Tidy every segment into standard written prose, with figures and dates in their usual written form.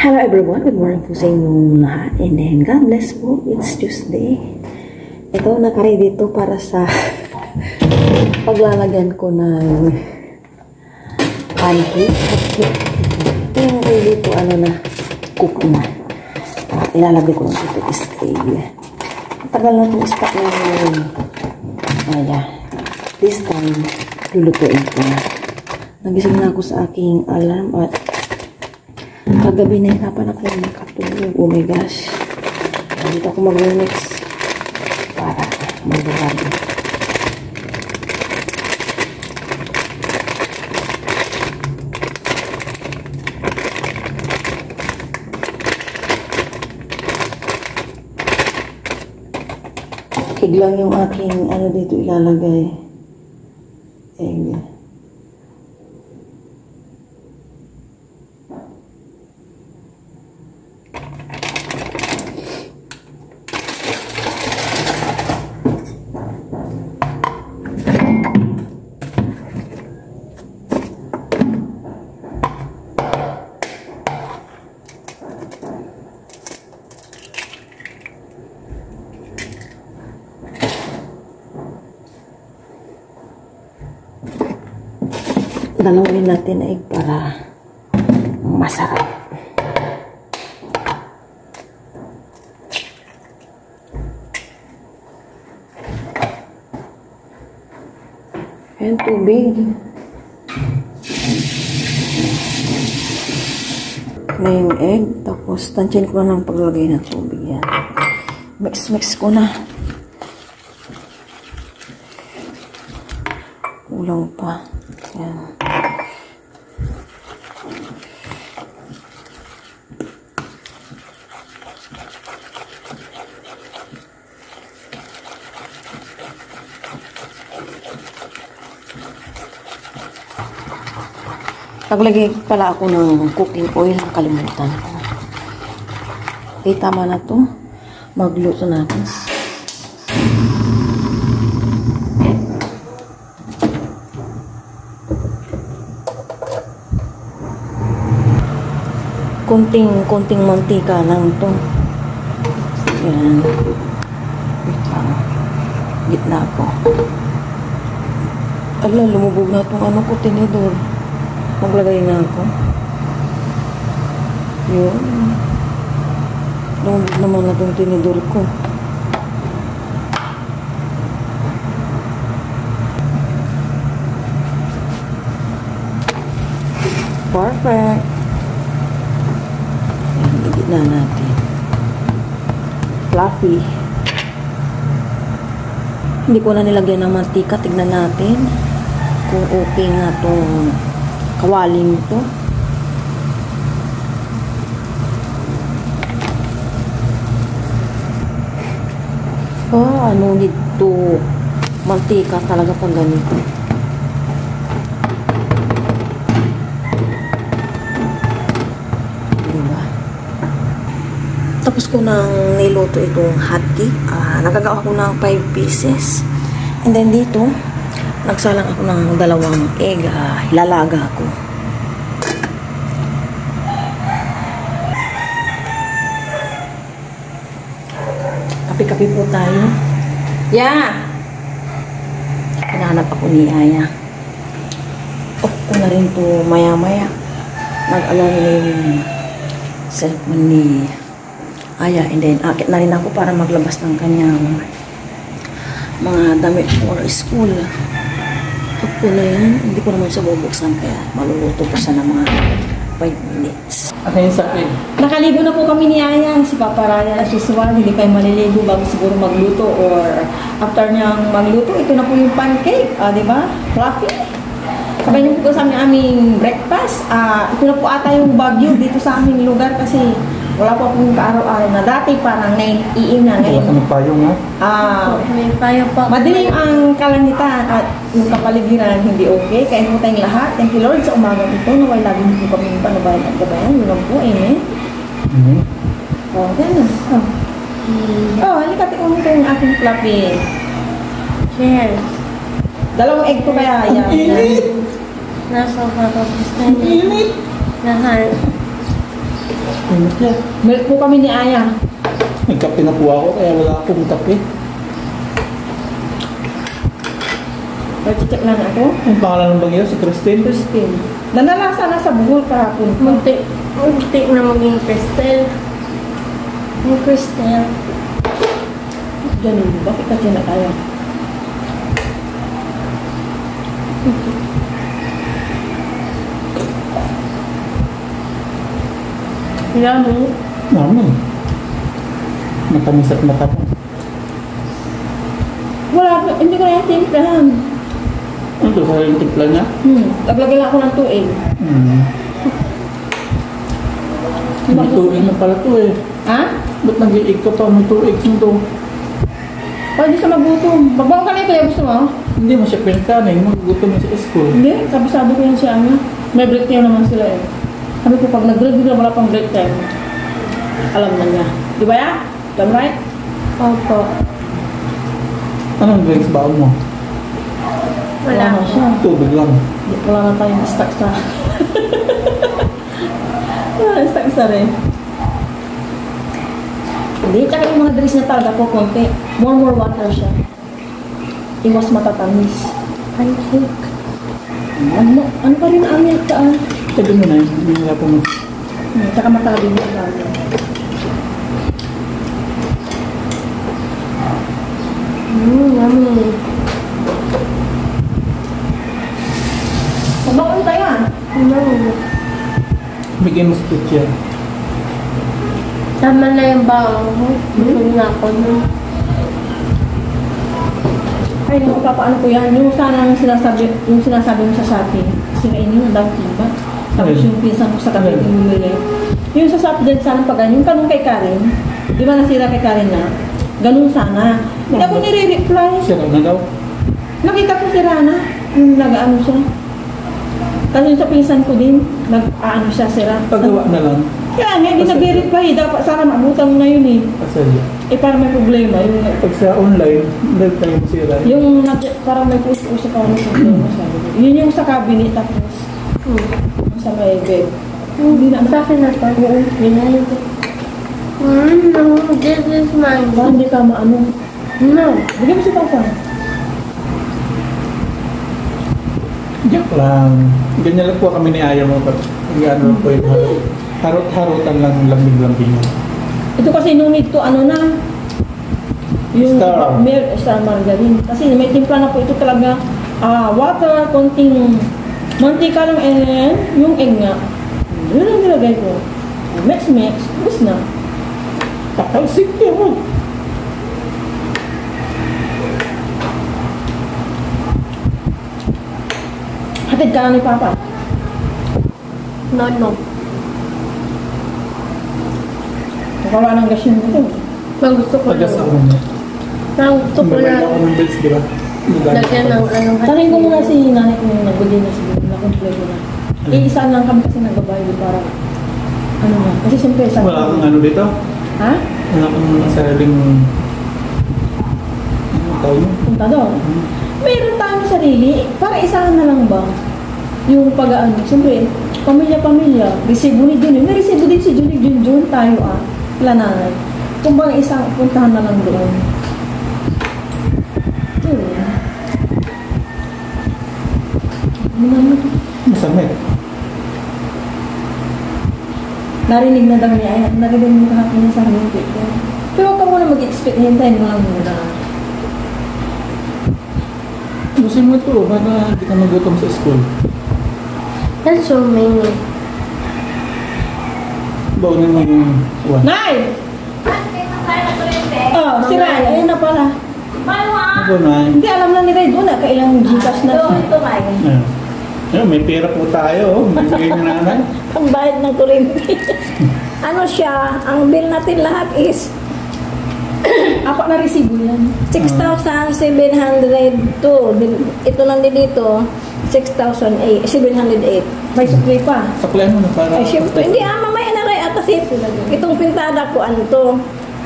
Hello everyone, good morning po sa inyong lahat. And then, God bless po, it's Tuesday. Ito, nakaready dito para sa paglalagyan ko ng pancake. Ito yung ready dito, cook na. Ilalagay ko lang ito stage. Tagal na itong spot na yun. Ayan. This time, lulutuin ko na. Nagising na ako sa aking alarm at kagabi nahirapan ako makatulog. Oh my gosh. Dito ako mag-remix para mag-ready. Egg lang yung aking dito ilalagay. Egg. Dalawin natin egg para masarap. Ayan, tubig. Na yung egg. Tapos, tansyan ko na ng paglagay ng tubig. Yan. Mix ko na. Kulang pa. Yan. Naglagay pala ako ng cooking oil. Nakalimutan ko. Okay, tama na to. Magluto natin. Konting mantika lang to. Yan. Wait lang. Gitna ko. Ala, lumubog na itong ko, tinidor. Maglagay na ako. Yun. Lumubog naman na itong tinidor ko. Perfect. Na natin. Fluffy. Hindi ko na nilagyan ng mantika. Tignan natin kung okay nga itong kawaling ito. Dito mantika talaga pag ganito. Tapos ko nang niluto itong hotcake. Nagagawa ko ng 5 pieces. And then dito, nagsalang ako ng 2 egg. Lalaga ko. Kape-kape po tayo. Yeah! Hinahanap ako ni Aya. Off ko na rin to maya-maya. Nag-alarm na yung cellphone ni Aya, and then akit na rin ako para maglabas ng kanyang mga damit for school. Ako na yan. Hindi ko naman siya bubuksan kaya maluluto pa siya ng mga 5 minutes. Ano yung sapin? Nakaligo na po kami ni Aya. Si Papa Ryan as usual, hindi kayo maliligo bago siguro magluto or after niyang magluto, ito na po yung pancake. Di ba? Fluffy. Sabay niyo po sa aming breakfast. Ito na po ata yung bagyo dito sa aming lugar kasi wala po akong kaaraw-araw na dati parang 9 AM na ngayon. Wala kang payong ha? May payong pa. Madilim ang kalangitan at yung kapaligiran hindi okay. Kaya po tayong lahat. Thank you Lord sa umagang ito. Naway lagi po kami panubayan at gabayan. Yun lang po. Amen. Ganun. Halika tikong ito yung aking fluffy. Cheers. 2 egg ko kaya. Ang init! Nasa kapapis na yun. Ang init! Nasa Ano siya? Milk po kami ni Aya. Nagkape na po ako kaya wala akong kape. Check lang ako. Ang pangalan ng bagyo si Christine. Christine. Nanalasa na sa buhol kahapon. Munti na maging Cristel. Yung Cristel. Ganun, bakit kasi na tayo? Yummy. Naman. Matamis at matapang. Wala, hindi ko na yung timplahan. Ano ito? Sa yung timpla niya? Naglagay lang ako ng tuig. May tuig na pala ito eh. Ha? Ba't nag-iig ka pa? May tuig na ito. Pwede sa magutom. Bagbawang ka na ito, gusto mo? Hindi mo siya pinakanin. Magugutom mo sa school. Hindi, sabi ko yan siya ano. May break time naman sila eh. Sabi ko, pag nag-break bigla wala pang break time. Alam na niya. Di ba ya? Done right? Opo. Anong drinks ba mo? Wala na siya. Tubig lang. Wala na tayong stock sa... Wala na stock sa rin. Hindi, tsaka yung mga drinks na talaga po, konti. More water siya. Iwas matatamis. Pancake. Ano pa rin ang milk ka? Sabi mo na yun. Hindi nila po mo. Tsaka matabi mo lang. Yummy. Pabakon tayo ah. Yummy. Bigyan mo speech yan. Tama na yung bawang ko. Busog na ako nun. Ay, papaano ko yan? Yung sana yung sinasabi mo sa Shopee. Kasi kainin mo daw, diba? Tapos yung pinsan mo sa kapit yung bumili. Yung sa Shopee dyan sana pag yung tanong kay Karen. Di ba nasira kay Karen na? Ganun sana. Hindi ako nire-reply. Sira na daw. Nakita ko si Rana. Yung nag-ano siya. Kasi yung sa pinsan ko din, nag-ano siya sira. Pagawa na lang. Kaya nga, hindi nag-reply. Dapat sana maabutan mo na yun eh. Kasi Eh, parang may problema. pag sa online, dahil tayo masira. Yung parang may puso-puso pa ano problema sabi ko. Yun yung sa cabinet tapos sa may bed. Hindi na Sa akin na to. Oo, yun na yun. No, this is mine. Baka hindi ka maano. No. Bigyan mo si Papa. Joke lang. Ganyan lang po kami ni Aya mo. Ano lang po yung harot-harotan lang lambing-lambing. Ito kasi no need to ano na. Yung Star. Star margarine. Kasi may timpla na po ito talaga. Water, konting mantika lang and yung egg nga. Yun ang nilagay ko. Mix. Tapos na. Pakalsik niya mo. Hatid ka na ni Papa. No. Wala nang gasyon mo ito. Pag gusto ko Pagas ako lang. niya. Pag gusto ko Mabay lang. ako ng bills, di ba? Lagyan ng anong Tanong ko muna si nanay ko yung nagbigay na siguro. Na-complete ko na. Iisa lang kami kasi nagbabayad para ano nga. Kasi siyempre sa... Wala akong ano dito. Ha? Wala akong sariling... Ano tawag mo? Punta doon. Meron tayong sarili. Para isahan na lang ba? Yung pag-ano. Siyempre, pamilya-pamilya. Resibo ni Jun. May resibo din si Jun tayo Plananay. Kung bang isang puntahan na lang doon. Yun. Masamit. Narinig na daw niya. Ay, narinig mo kahapon niya sa amin. Pero huwag ka muna mag-expect. Hintayin mo lang muna. Musin mo ito. Baka hindi ka magutom sa school. That's so many. Baunin mo yung... One. Nay! Oh, si Ray. Ayun na pala. Ano na? Hindi, alam na ni Ray. Doon na. Kailang Gcash na. Ito, Mike. Ayun, may pera po tayo. Bibigay na nanay. Ang bayad ng kuryente. Ano siya, ang bill natin lahat is Apat na resibo yan. 6,702. Ito lang din dito, 6,708. May supply pa. Saklayan mo na para... Ay, syempre, hindi mamaya na kaya kasi itong pintada ko, ano to,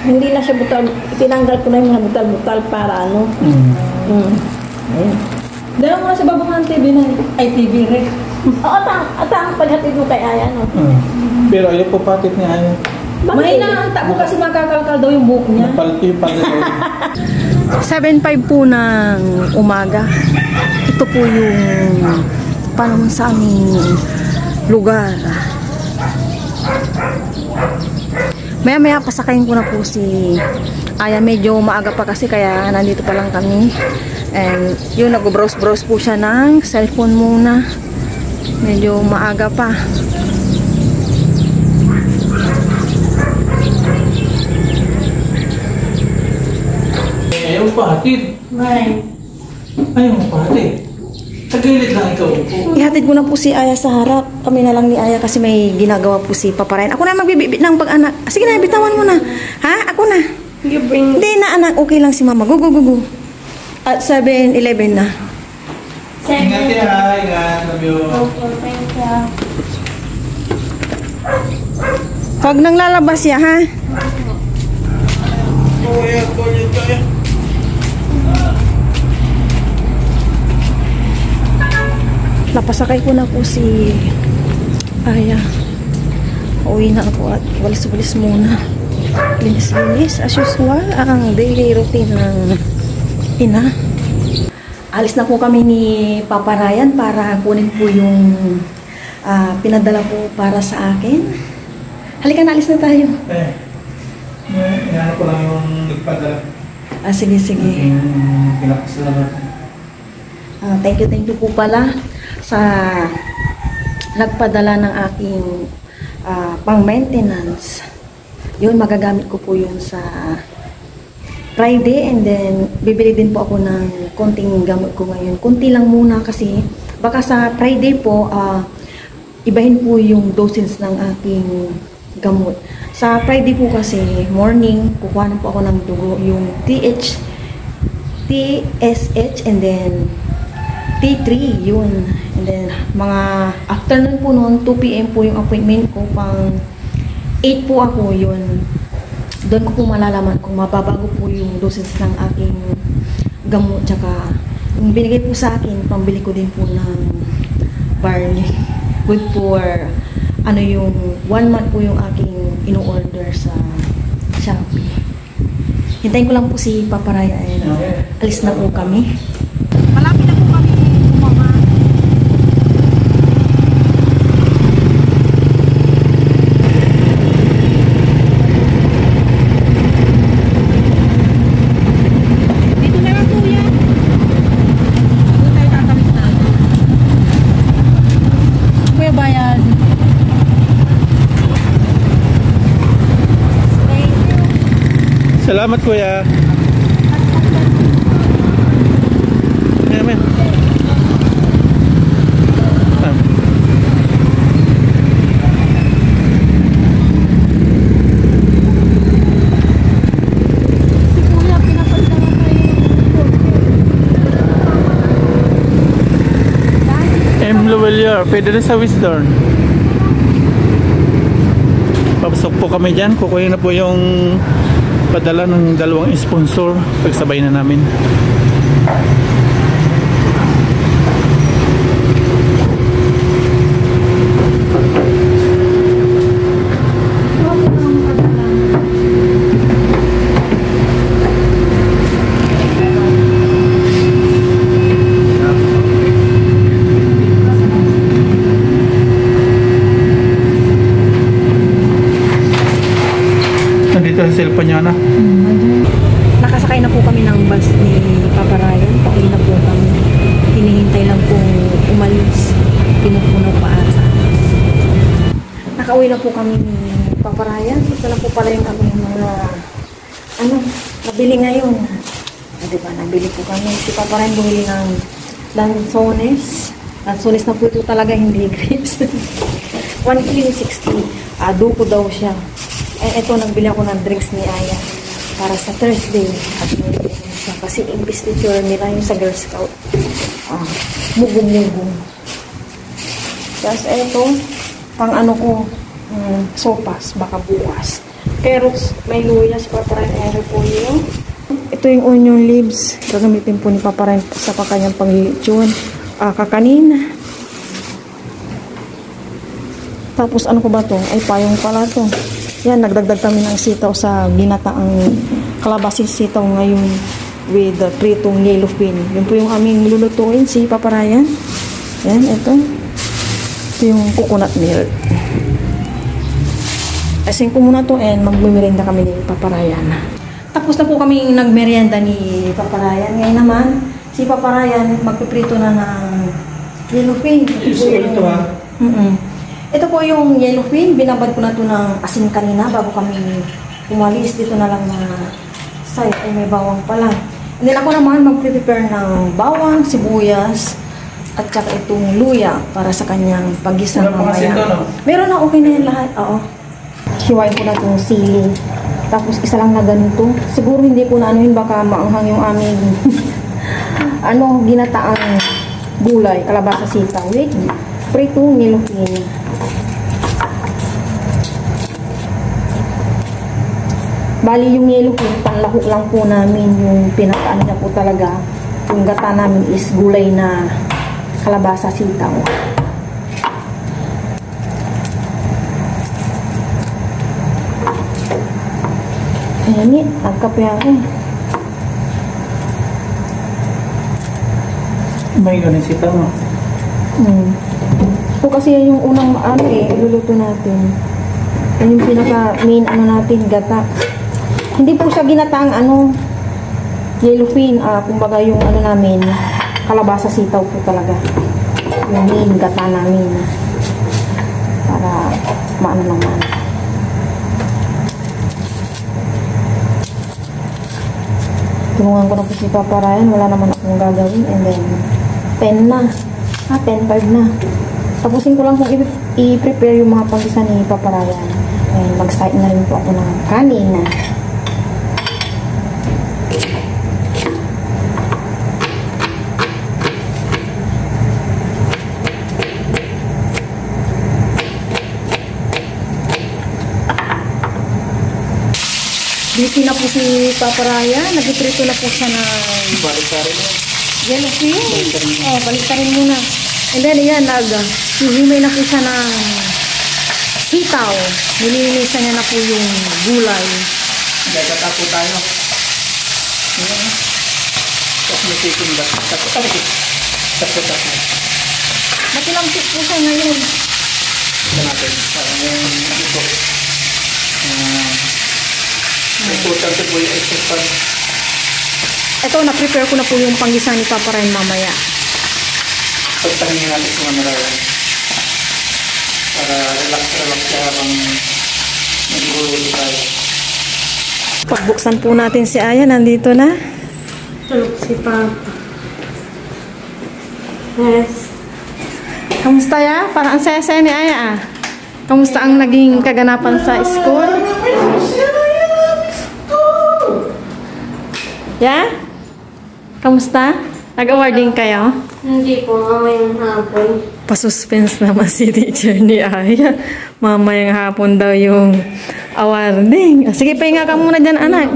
hindi na siya butal, tinanggal ko na yung mga butal-butal para ano. Mm. Mm. Ayun. Dala mo na sa baba ng TV na, ay TV rek. Oo, atang paghatid mo kay Aya, no? Pero ayaw po patit ni Aya. May inaanta ko kasi makakalkal daw yung buhok niya. Napalti yung pangalaw. 7:05 po ng umaga. Ito po yung panahon sa aming lugar. Maya-maya pasakayin ko na po si Aya. Medyo maaga pa kasi kaya nandito pa lang kami. And yun, nag-browse-browse po siya ng cellphone muna. Medyo maaga pa. Ayaw pahatid. Ayaw pahatid. Tagilid lang ikaw po. Ihatid ko na po si Aya sa harap. Kami na lang ni Aya kasi may ginagawa po si Papa Ryan. Ako na magbibibit ng pag-anak. Sige na, bitawan mo na. Ha? Ako na. You bring... Hindi na, anak. Okay lang si Mama. Go, go, go, go. At 7:11 na. Ingat ya, ingat. Love you. Thank you. Huwag nang lalabas ya, ha? Napasakay ko na po si Aya. Uwi na ako at walis-walis muna. Linis-linis as usual ang daily routine ng ina. Alis na po kami ni Papa Ryan para kunin po yung pinadala po para sa akin. Halika na, alis na tayo. Inaano ko lang yung nagpadala. Sige, sige. Pinapasalamat. Thank you po pala sa nagpadala ng aking pang-maintenance. Yun, magagamit ko po yun sa Friday and then bibili din po ako ng konting gamot ko ngayon. Konti lang muna kasi baka sa Friday po ibahin po yung dosage ng aking gamot. Sa Friday po kasi morning kukuha na po ako ng dugo, yung TSH and then T3 yun. And then mga afternoon po noon 2 PM po yung appointment ko, pang 8 po ako yun. Doon ko po malalaman kung mababago po yung dosage ng aking gamot. Tsaka yung binigay po sa akin, pambili ko din po ng barley. Good for ano yung 1 month po yung aking ino-order sa Shopee. Hintayin ko lang po si Papa Raya. Alis na po kami. Malapit na po kami bumaba. Dito na lang po yan. Doon tayo tatawid na. Kuya Bayan. Salamat kuya. Amen. Lovellier, pwede rin sa Wisdom. Papasok po kami dyan. Kukuhin na po yung padala ng 2 sponsor. Pagsabay na namin. Nandito ang cellphone niya na. Nakasakay na po kami ng bus ni Papa Ryan. Pauwi na po kami. Hinihintay lang po umalis. Pinupunaw pa ata. Nakauwi na po kami ni Papa Ryan. Ito na po pala yung kami mga nabili ngayon. Diba, nabili po kami. Si Papa Ryan bumili ng lansones. Lansones na po ito talaga, hindi grapes. 1 kilo 60. Adobo daw siya. Ito, nagbili ako ng drinks ni Aya para sa Thursday. At siya kasi investiture nila yung sa Girl Scout. Mugong-mugong. Tapos ito, pang ano ko, sopas, baka bukas. Carrots, may luya, si Papa Ryan, repolyo. ito yung onion leaves. Gagamitin po ni Papa Ryan sa kanyang paglilitsyon. Kakanin. Tapos ano ko ba to? Ay, payong pala to. Yan, nagdagdag kami ng sitaw sa ginataang kalabasin sitaw ngayon with the pritong yellow fin. Yun po yung aming lulutuin si Papa Ryan. Yan, ito. Ito yung coconut milk. Asin ko muna to and magmimerienda kami ni Papa Ryan. Tapos na po kami nagmerienda ni Papa Ryan. Ngayon naman, si Papa Ryan magpiprito na ng yellow fin. Ito ha? Ito po yung yellow fin. Binabad ko na to ng asin kanina bago kami umalis. Dito na lang na side ay may bawang pala. And then ako naman magprepare ng bawang, sibuyas, at saka itong luya para sa kanyang paggisa mamaya. Meron na, okay na yan lahat. Oo. Hiwain ko na itong sili. Tapos isa lang na ganito. Siguro hindi ko na anuhin, baka maanghang yung aming ginataang gulay, kalabasa sitaw. Wait, pritong yellow fin. Bali yung yellow fin, panlahok lang po namin. Yung pinakaano niya po talaga, yung gata namin is gulay na kalabasa sitaw. Ayan, agkape ako. May ganun sitaw mo. So kasi yan yung unang iluluto natin. Yan yung pinaka main natin, gata. Hindi po siya ginataang yellow fin, kumbaga yung namin, kalabasa sitaw po talaga. Yung main gata namin. Para maano naman. Tulungan ko na po si Papa Ryan, wala naman akong gagawin. And then, 10 na. 10:05 na. Tapusin ko lang kung i-prepare yung mga pagisa ni Papa Ryan. And mag-start na rin po ako ng kanin na. Busy na po si Papa Ryan. Nag-prito na po siya ng Balik-tarin mo. yellow fin. Balik-tarin muna. And then, ayan, hihimay na po siya ng sitaw. Nilinisan niya na po yung gulay. Gagata po tayo. Ayan. Tapos may chicken ba? Tapos. Matilamsik po siya ngayon. Ito natin. Parang yung ito. Importante po yung extra pan. Ito, na-prepare ko na po yung panggisa ni Papa Ryan mamaya. Pagtangin natin sa mga narayan. Para relax siya habang nag-uuli tayo. Pagbuksan po natin si Aya, nandito na. Tulog si Papa. Yes. Kamusta ya? Parang ang saya-saya ni Aya Kamusta ang naging kaganapan sa school? Ya? Kamusta? Nag-awarding kayo? Hindi po, mamayang hapon. Pa-suspense naman si teacher ni Aya. Mamayang hapon daw yung awarding. Sige, pahinga ka muna dyan, anak.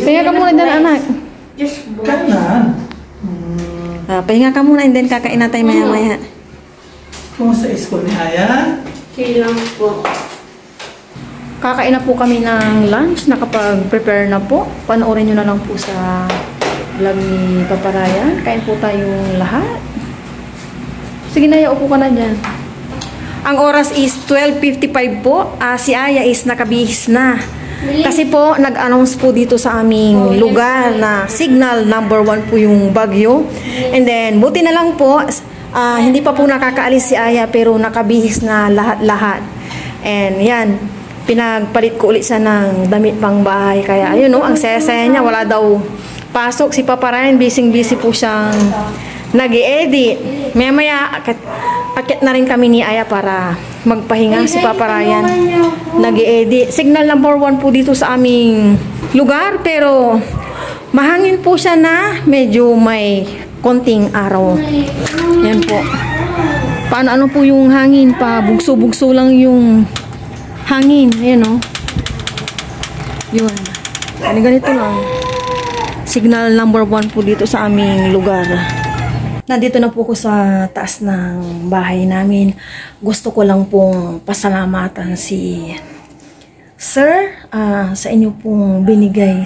Pahinga ka muna dyan, anak. Just Kanan. Pahinga ka muna and then kakain na tayo maya-maya. Kumusta school ni Aya? lang po. Kakain na po kami ng lunch. Nakapag-prepare na po. Panoorin nyo na lang po sa vlog ni Papa Ryan. Kain po tayong lahat. Sige na, upo ka na dyan. Ang oras is 12:55 po. Si Aya is nakabihis na. Kasi po, nag-announce po dito sa aming lugar na signal number 1 po yung bagyo. And then, buti na lang po, hindi pa po nakakaalis si Aya pero nakabihis na lahat-lahat. And yan, pinagpalit ko ulit siya ng damit pang bahay. Kaya ayun no, ang saya-saya niya, wala daw pasok. Si Papa Ryan, busy-busy po siyang nag-i-edit. Maya-maya, akit na rin kami ni Aya para magpahinga. Si Papa Ryan nag-i-edit. Signal number 1 po dito sa aming lugar, pero mahangin po siya na medyo may konting araw. Yan po. Paano po yung hangin? Pa bugso-bugso lang yung hangin. Ayan o. Yun. Ganito lang. signal number 1 po dito sa aming lugar. Nandito na po ko sa taas ng bahay namin. Gusto ko lang pong pasalamatan si Sir sa inyo pong binigay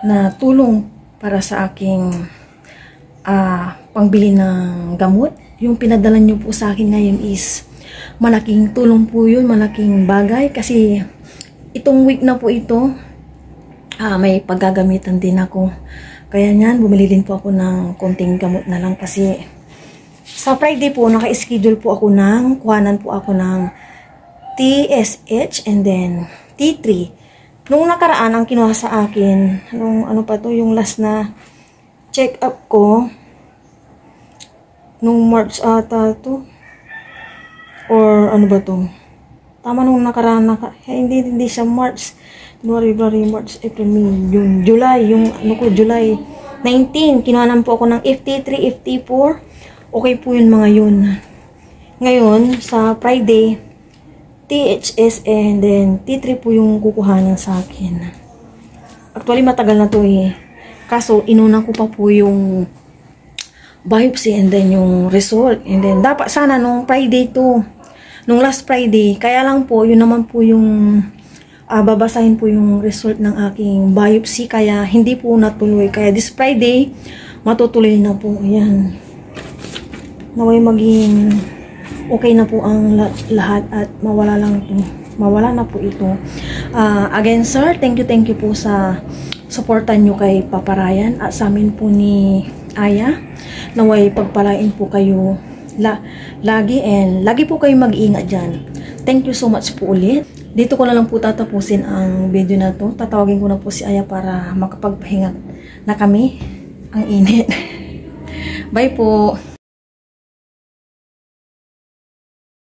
na tulong para sa aking pangbili ng gamot. Yung pinadala nyo po sa akin ngayon is malaking tulong po yun, malaking bagay kasi itong week na po ito may paggagamitan din ako. Kaya niyan, bumili din po ako ng konting gamot na lang kasi sa Friday po, naka-schedule po ako kuhanan po ako ng TSH and then T3. Nung nakaraan, ang kinuha sa akin, yung last na check-up ko, nung March ata to, or ano ba to? Tama nung nakaraan, hindi siya March. January, February, March, April, May, June, July, July 19, kinuhanan po ako ng FT3, FT4, okay po yun mga yun. Ngayon, sa Friday, THS and then T3 po yung kukuhanan sa akin. Actually, matagal na to eh. Kaso, inuna ko pa po yung biopsy and then yung result. And then, dapat sana nung Friday to, nung last Friday, kaya lang po, yun naman po yung babasahin po yung result ng aking biopsy, kaya hindi po natuloy. Kaya this Friday, matutuloy na po. Ayan. Naway maging okay na po ang lahat at mawala na po ito. Again, sir, thank you po sa supportan nyo kay Papa Ryan at sa amin po ni Aya. Naway pagpalain po kayo lagi and lagi po kayo mag-iingat dyan. Thank you so much po ulit. Dito ko na lang po tatapusin ang video na to. Tatawagin ko na po si Aya para makapagpahinga na kami. Ang init. Bye po.